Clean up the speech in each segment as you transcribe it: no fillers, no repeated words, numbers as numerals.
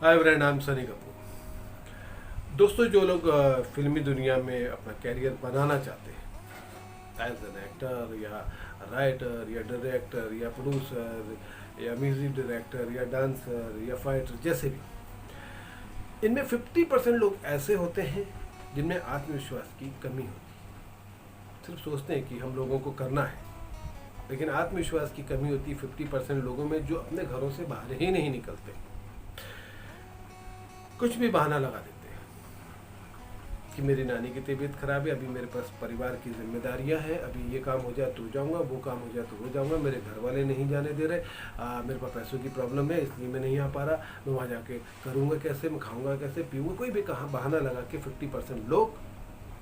Hi friend, I am Sunny Kapoor. दोस्तों, जो लोग फिल्मी दुनिया में अपना कैरियर बनाना चाहते हैं एज एन एक्टर या राइटर या डायरेक्टर या प्रोड्यूसर या म्यूजिक डायरेक्टर या डांसर या फाइटर, जैसे भी, इनमें 50% लोग ऐसे होते हैं जिनमें आत्मविश्वास की कमी होती है। सिर्फ सोचते हैं कि हम लोगों को करना है, लेकिन आत्मविश्वास की कमी होती है 50% लोगों में, जो अपने घरों से बाहर ही नहीं निकलते, कुछ भी बहाना लगा देते हैं कि मेरी नानी की तबीयत खराब है, अभी मेरे पास परिवार की जिम्मेदारियां हैं, अभी ये काम हो जाए तो जाऊंगा, वो काम हो जाए तो हो जाऊंगा, मेरे घर वाले नहीं जाने दे रहे, मेरे पास पैसों की प्रॉब्लम है इसलिए मैं नहीं आ पा रहा, मैं वहाँ जाके करूँगा कैसे, मैं खाऊंगा कैसे, पीऊँगा, कोई भी कहा बहाना लगा के 50% लोग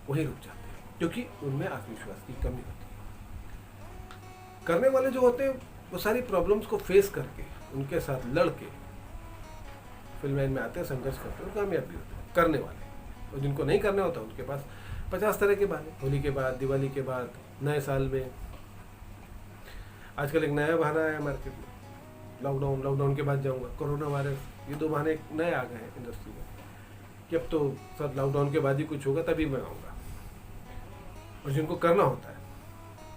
वहीं रुक जाते हैं, क्योंकि उनमें आत्मविश्वास की कमी होती है। करने वाले जो होते हैं वो सारी प्रॉब्लम्स को फेस करके, उनके साथ लड़ के फिल्म लाइन में आते हैं, संघर्ष करते हैं, कामयाब भी होते हैं करने वाले। और जिनको नहीं करना होता उनके पास 50 तरह के बहाने, होली के बाद, दिवाली के बाद, नए साल में। आजकल एक नया बहाना आया मार्केट में, लॉकडाउन के बाद जाऊंगा, कोरोना वायरस, ये दो बहाने नए आ गए हैं इंडस्ट्री में कि अब तो सब लॉकडाउन के बाद ही कुछ होगा तभी मैं आऊँगा। और जिनको करना होता है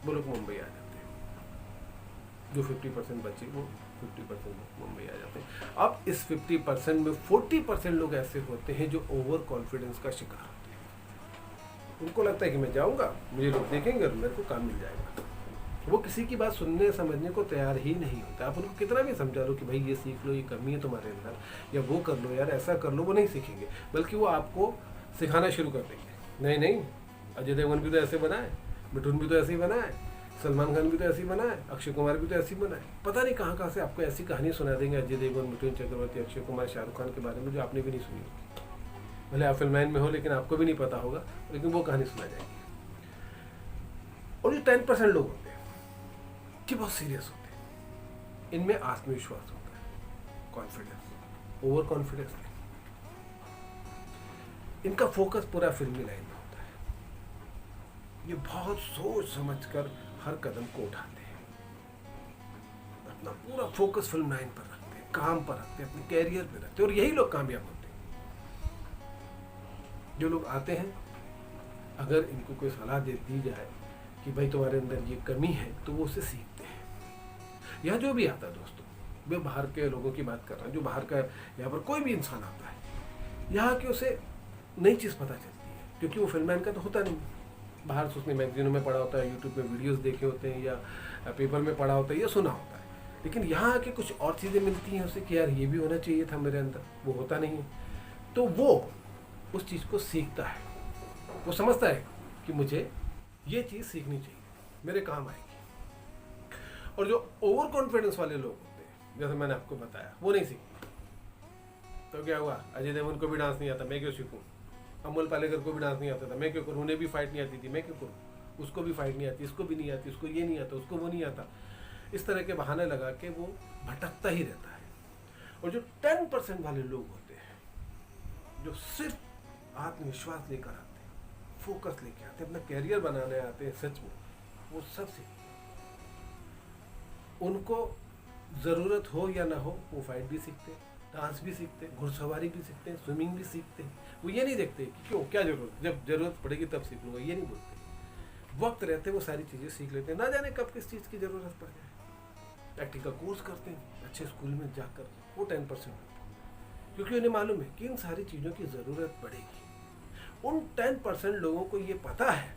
वो लोग मुंबई आ जाते हैं, जो 50% बचे वो 50% मुंबई आ जाते हैं। अब इस 50% में 40% लोग ऐसे होते हैं जो ओवर कॉन्फिडेंस का शिकार होते हैं। उनको लगता है कि मैं जाऊंगा, मुझे लोग देखेंगे और मेरे को काम मिल जाएगा। वो किसी की बात सुनने समझने को तैयार ही नहीं होता। आप उनको कितना भी समझा लो कि भाई ये सीख लो, ये कमी है तुम्हारे अंदर, या वो कर लो यार, ऐसा कर लो, वो नहीं सीखेंगे, बल्कि वो आपको सिखाना शुरू कर देंगे। नहीं नहीं, अजय देवगन भी तो ऐसे बना है, मिठुन भी तो ऐसे ही बना है, सलमान खान भी तो ऐसे ही बना है, अक्षय कुमार भी तो ऐसे ही बना है। पता नहीं कहाँ से आपको ऐसी कहानी सुना देंगे अजय देवगन, मिठुन चक्रवर्ती, अक्षय कुमार, शाहरुख खान के बारे में, जो आपने भी नहीं सुनी होगी। भले आप फिल्म लाइन में हो लेकिन आपको भी नहीं पता होगा, लेकिन वो कहानी सुना जाएगी। और ये 10% लोग होते हैं कि बहुत सीरियस होते हैं। इनमें आत्मविश्वास होता है, कॉन्फिडेंस, ओवर कॉन्फिडेंस नहीं। इनका फोकस पूरा फिल्मी लाइन में होता है। ये बहुत सोच समझकर हर कदम को उठाते हैं, अपना पूरा फोकस फिल्म लाइन पर रखते हैं, काम पर रखते हैं, अपने कैरियर पर रखते हैं, और यही लोग कामयाब होते हैं। जो लोग आते हैं, अगर इनको कोई सलाह दे दी जाए कि भाई तुम्हारे अंदर ये कमी है, तो वो उसे सीखते हैं। यहाँ जो भी आता है दोस्तों, मैं बाहर के लोगों की बात कर रहा हूँ, जो बाहर का यहाँ पर कोई भी इंसान आता है, यहाँ के उसे नई चीज़ पता चलती है, क्योंकि वो फिल्म लाइन का तो होता नहीं। बाहर से उसने मैगजीनों में पढ़ा होता है, यूट्यूब पे वीडियोस देखे होते हैं, या पेपर में पढ़ा होता है, या सुना होता है, लेकिन यहाँ आके कुछ और चीज़ें मिलती हैं उसे कि यार ये भी होना चाहिए था मेरे अंदर, वो होता नहीं है। तो वो उस चीज़ को सीखता है, वो समझता है कि मुझे ये चीज़ सीखनी चाहिए, मेरे काम आएगी। और जो ओवर कॉन्फिडेंस वाले लोग होते हैं, जैसे मैंने आपको बताया, वो नहीं सीखते। तो क्या हुआ, अजय देवगन को भी डांस नहीं आता, मैं क्यों सीखूं? अमोल पालेकर को भी डांस नहीं आता था, मैं क्यों करूँ? उन्हें भी फाइट नहीं आती थी, मैं क्यों करूँ? उसको भी फाइट नहीं आती, इसको भी नहीं आती, उसको ये नहीं आता, उसको वो नहीं आता। इस तरह के बहाने लगा के वो भटकता ही रहता है। और जो 10% वाले लोग होते हैं, जो सिर्फ आत्मविश्वास लेकर आते हैं, फोकस लेके आते हैं, अपना कैरियर बनाने आते हैं, सच में वो सब सीखते हैं। उनको ज़रूरत हो या ना हो, वो फाइट भी सीखते हैं, डांस भी सीखते हैं, घुड़सवारी भी सीखते हैं, स्विमिंग भी सीखते हैं। वो ये नहीं देखते कि क्यों, क्या जरूरत, जब जरूरत पड़ेगी तब सीख लूँगा, ये नहीं बोलते। वक्त रहते वो सारी चीज़ें सीख लेते हैं, ना जाने कब किस चीज़ की ज़रूरत पड़ जाए। एक्टिंग का कोर्स करते हैं अच्छे स्कूल में जाकर, वो 10% होते हैं, क्योंकि उन्हें मालूम है कि इन सारी चीज़ों की ज़रूरत पड़ेगी। उन 10% लोगों को ये पता है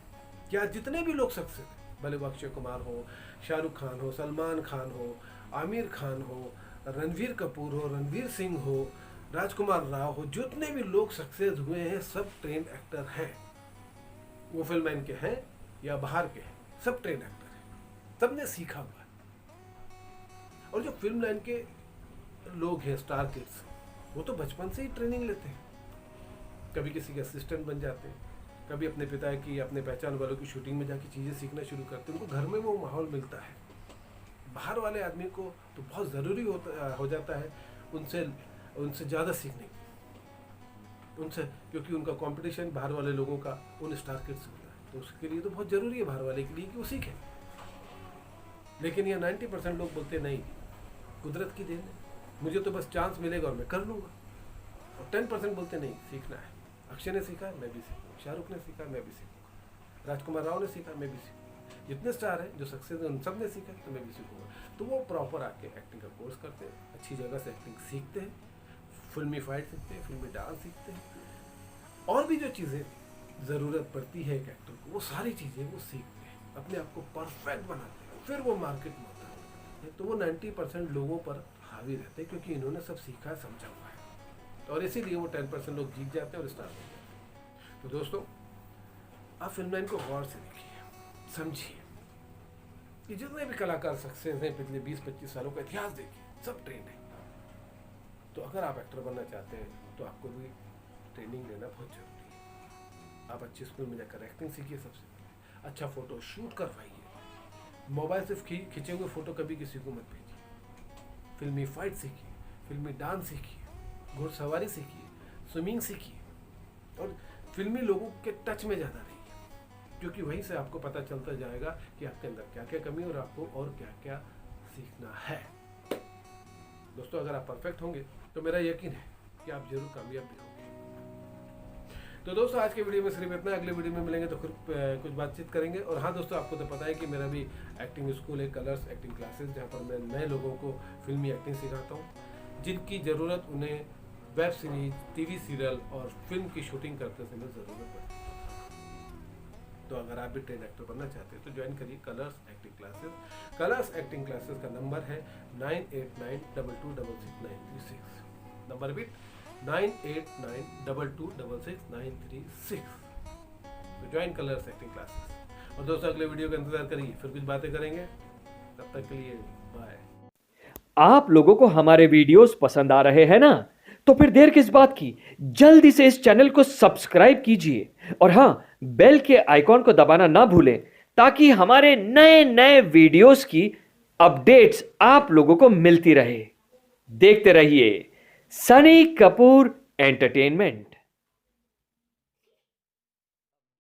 कि आज जितने भी लोग सक्सेस हैं, भले वो अक्षय कुमार हो, शाहरुख खान हो, सलमान खान हो, आमिर खान हो, रणवीर कपूर हो, रणवीर सिंह हो, राजकुमार राव हो, जितने भी लोग सक्सेस हुए हैं सब ट्रेन एक्टर हैं। वो फिल्म लाइन के हैं या बाहर के हैं, सब ट्रेन एक्टर हैं, सबने सीखा हुआ है। और जो फिल्म लाइन के लोग हैं, स्टार किड्स, वो तो बचपन से ही ट्रेनिंग लेते हैं। कभी किसी के असिस्टेंट बन जाते हैं, कभी अपने पिता की, अपने पहचान वालों की शूटिंग में जाके चीज़ें सीखना शुरू करते हैं। उनको घर में वो माहौल मिलता है। बाहर वाले आदमी को तो बहुत ज़रूरी हो जाता है उनसे ज़्यादा सीखने की, उनसे, क्योंकि उनका कंपटीशन बाहर वाले लोगों का उन स्टार किड्स से होता है। तो उसके लिए तो बहुत ज़रूरी है बाहर वाले के लिए कि वो सीखें। लेकिन ये 90% लोग बोलते नहीं, कुदरत की देन है, मुझे तो बस चांस मिलेगा और मैं कर लूँगा। और 10% बोलते नहीं सीखना है। अक्षय ने सीखा है, मैं भी सीखूंगा। शाहरुख ने सीखा, मैं भी सीखूंगा। राजकुमार राव ने सीखा, मैं भी सीखूंगा। जितने स्टार हैं जो सक्सेस हैं उन सब ने सीखा, तो मैं भी सीखूंगा। तो वो प्रॉपर आके एक्टिंग का कोर्स करते हैं, अच्छी जगह से एक्टिंग सीखते हैं, फिल्मी फाइट सीखते हैं, फिल्मी डांस सीखते हैं, और भी जो चीज़ें ज़रूरत पड़ती है एक एक्टर को, वो सारी चीज़ें वो सीखते हैं, अपने आप को परफेक्ट बनाते हैं, फिर वो मार्केट में होता है। तो वो 90% लोगों पर हावी रहते हैं, क्योंकि इन्होंने सब सीखा है, समझा हुआ है, और इसीलिए वो 10% लोग जीत जाते हैं और स्टार हो जाते हैं। तो दोस्तों, आप फिल्म लाइन को गौर से देखिए, समझिए कि जितने भी कलाकार सक्सेस हैं पिछले 20-25 सालों का इतिहास देखिए, सब ट्रेन है। तो अगर आप एक्टर बनना चाहते हैं तो आपको भी ट्रेनिंग लेना बहुत जरूरी है। आप अच्छे स्कूल में जाकर एक्टिंग सीखिए, सबसे पहले अच्छा फोटो शूट करवाइए, मोबाइल से खींचे हुए फोटो कभी किसी को मत भेजिए, फिल्मी फाइट सीखिए, फिल्मी डांस सीखिए, घुड़सवारी सीखिए, स्विमिंग सीखिए, और फिल्मी लोगों के टच में ज़्यादा रहिए, क्योंकि वहीं से आपको पता चलता जाएगा कि आपके अंदर क्या क्या कमी और आपको और क्या क्या सीखना है। दोस्तों, अगर आप परफेक्ट होंगे तो मेरा यकीन है कि आप जरूर कामयाब भी होंगे। तो दोस्तों, आज के वीडियो में सिर्फ इतना। अगले वीडियो में मिलेंगे तो फिर कुछ बातचीत करेंगे। और हाँ दोस्तों, आपको तो पता है कि मेरा भी एक्टिंग स्कूल है, कलर्स एक्टिंग क्लासेस, जहाँ पर मैं नए लोगों को फिल्मी एक्टिंग सिखाता हूँ, जिनकी ज़रूरत उन्हें वेब सीरीज, टीवी सीरियल और फिल्म की शूटिंग करते समय ज़रूरत पड़ती है। तो अगर आप भी ट्रेन एक्टर बनना चाहते हैं तो ज्वाइन करिए colours acting classes. Colours acting classes का नंबर है 9892266936। नंबर भी 9892266936। तो ज्वाइन कलर्स एक्टिंग क्लासेस। और दोस्तों, अगले वीडियो का इंतजार करिए, फिर कुछ बातें करेंगे। तब तक के लिए बाय। आप लोगों को हमारे वीडियोस पसंद आ रहे हैं ना? तो फिर देर किस बात की, जल्दी से इस चैनल को सब्सक्राइब कीजिए, और हां, बेल के आइकॉन को दबाना ना भूलें, ताकि हमारे नए नए वीडियोस की अपडेट्स आप लोगों को मिलती रहे। देखते रहिए सनी कपूर एंटरटेनमेंट।